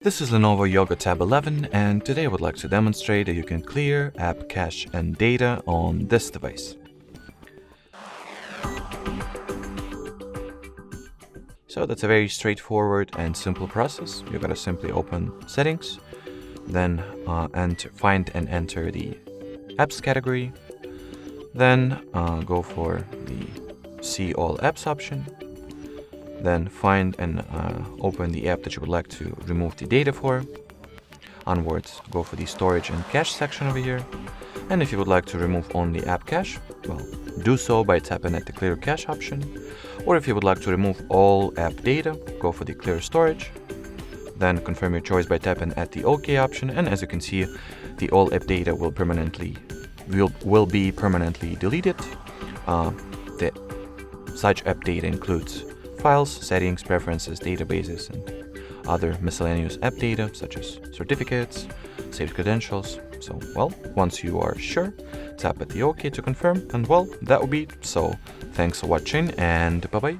This is Lenovo Yoga Tab 11, and today I would like to demonstrate that you can clear app cache and data on this device. So that's a very straightforward and simple process. You're gonna simply open Settings, then find and enter the Apps category, then go for the See All Apps option. Then find and open the app that you would like to remove the data for. Onwards, go for the storage and cache section over here. And if you would like to remove only app cache, well, do so by tapping at the clear cache option. Or if you would like to remove all app data, go for the clear storage. Then confirm your choice by tapping at the OK option. And as you can see, the all app data will be permanently deleted. The such app data includes files, settings, preferences, databases, and other miscellaneous app data such as certificates, saved credentials. So, well, once you are sure, tap at the OK to confirm, and well, that will be it. So, thanks for watching, and bye-bye.